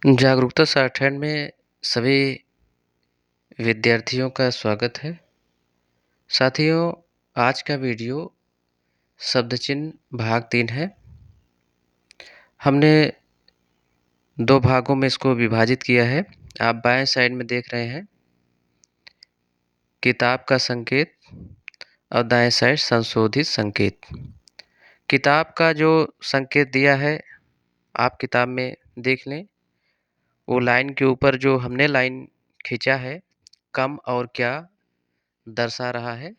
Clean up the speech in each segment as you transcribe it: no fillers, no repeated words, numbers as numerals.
जागरूकता संगठन में सभी विद्यार्थियों का स्वागत है। साथियों, आज का वीडियो शब्द चिन्ह भाग 3 है। हमने 2 भागों में इसको विभाजित किया है। आप बाएं साइड में देख रहे हैं किताब का संकेत और दाएं साइड संशोधित संकेत। किताब का जो संकेत दिया है आप किताब में देख लें। वो लाइन के ऊपर जो हमने लाइन खींचा है कम और क्या दर्शा रहा है।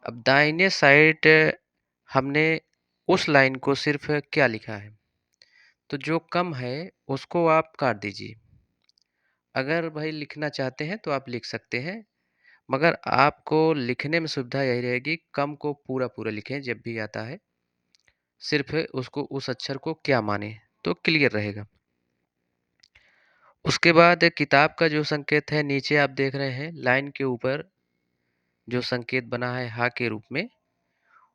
अब दाहिने साइड हमने उस लाइन को सिर्फ क्या लिखा है, तो जो कम है उसको आप काट दीजिए। अगर भाई लिखना चाहते हैं तो आप लिख सकते हैं, मगर आपको लिखने में सुविधा यही रहेगी कम को पूरा पूरा लिखें जब भी आता है, सिर्फ उसको उस अक्षर को क्या माने तो क्लियर रहेगा। उसके बाद किताब का जो संकेत है नीचे आप देख रहे हैं लाइन के ऊपर जो संकेत बना है हा के रूप में,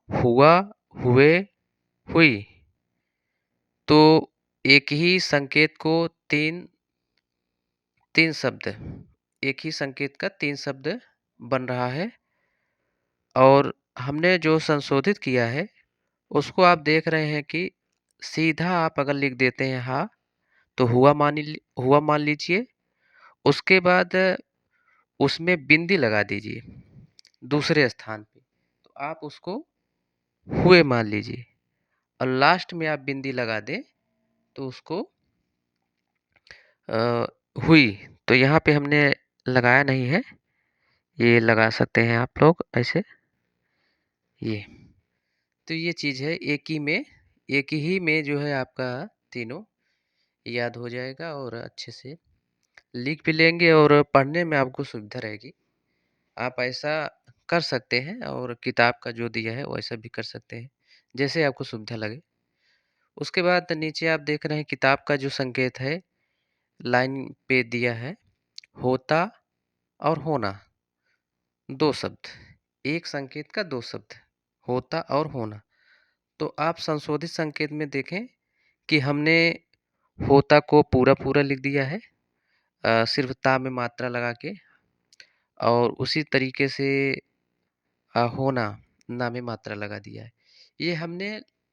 हुआ, हुए, हुई। तो एक ही संकेत को तीन शब्द, एक ही संकेत का 3 शब्द बन रहा है। और हमने जो संशोधित किया है उसको आप देख रहे हैं कि सीधा आप अगर लिख देते हैं हा तो हुआ मान लीजिए। उसके बाद उसमें बिंदी लगा दीजिए दूसरे स्थान पे, तो आप उसको हुए मान लीजिए। और लास्ट में आप बिंदी लगा दें तो उसको अ, हुई। तो यहाँ पे हमने लगाया नहीं है, ये लगा सकते हैं आप लोग ऐसे। ये तो ये चीज़ है एक ही में जो है आपका तीनों याद हो जाएगा और अच्छे से लिख भी लेंगे और पढ़ने में आपको सुविधा रहेगी। आप ऐसा कर सकते हैं और किताब का जो दिया है वैसा भी कर सकते हैं, जैसे आपको सुविधा लगे। उसके बाद नीचे आप देख रहे हैं किताब का जो संकेत है लाइन पे दिया है होता और होना, 2 शब्द, एक संकेत का 2 शब्द, होता और होना। तो आप संशोधित संकेत में देखें कि हमने होता को पूरा पूरा लिख दिया है, सिर्फ ता में मात्रा लगा के, और उसी तरीके से होना ना में मात्रा लगा दिया है। ये हमने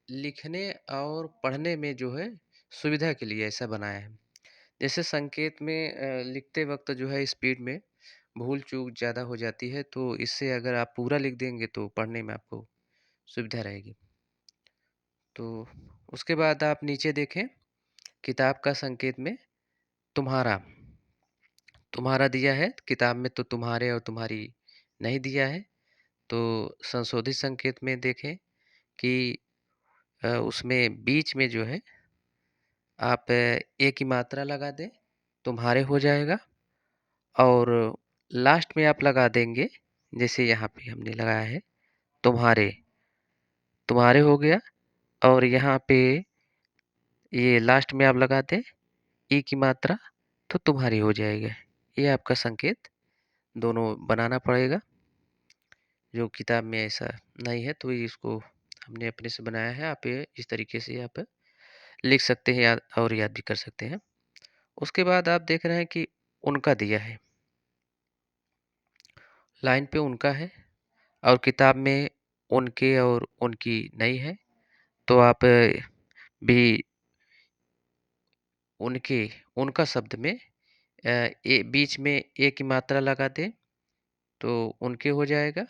लिखने और पढ़ने में जो है सुविधा के लिए ऐसा बनाया है। जैसे संकेत में लिखते वक्त जो है स्पीड में भूल चूक ज़्यादा हो जाती है, तो इससे अगर आप पूरा लिख देंगे तो पढ़ने में आपको सुविधा रहेगी। तो उसके बाद आप नीचे देखें किताब का संकेत में तुम्हारा तुम्हारा दिया है, किताब में तो तुम्हारे और तुम्हारी नहीं दिया है। तो संशोधित संकेत में देखें कि उसमें बीच में जो है आप एक की मात्रा लगा दें, तुम्हारे हो जाएगा। और लास्ट में आप लगा देंगे, जैसे यहाँ पे हमने लगाया है तुम्हारे, तुम्हारे हो गया। और यहाँ पे ये लास्ट में आप लगा दें ई की मात्रा, तो तुम्हारी हो जाएगा। ये आपका संकेत दोनों बनाना पड़ेगा, जो किताब में ऐसा नहीं है तो इसको हमने अपने से बनाया है। आप ये इस तरीके से आप लिख सकते हैं याद और याद भी कर सकते हैं। उसके बाद आप देख रहे हैं कि उनका दिया है, लाइन पे उनका है और किताब में उनके और उनकी नहीं है। तो आप भी उनके उनका शब्द में बीच में ए की मात्रा लगा दें तो उनके हो जाएगा।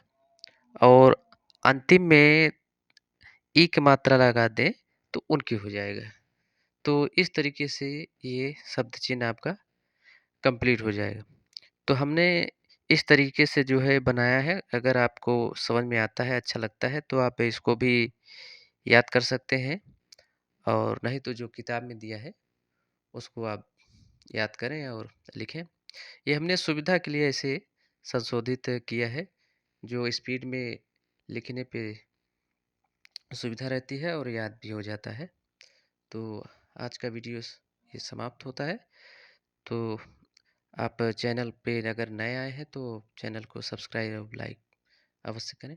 और अंतिम में ई की मात्रा लगा दें तो उनकी हो जाएगा। तो इस तरीके से ये शब्द चिन्ह आपका कंप्लीट हो जाएगा। तो हमने इस तरीके से जो है बनाया है। अगर आपको समझ में आता है, अच्छा लगता है तो आप इसको भी याद कर सकते हैं, और नहीं तो जो किताब में दिया है उसको आप याद करें और लिखें। ये हमने सुविधा के लिए ऐसे संशोधित किया है, जो स्पीड में लिखने पे सुविधा रहती है और याद भी हो जाता है। तो आज का वीडियो ये समाप्त होता है। तो आप चैनल पे अगर नए आए हैं तो चैनल को सब्सक्राइब और लाइक अवश्य करें।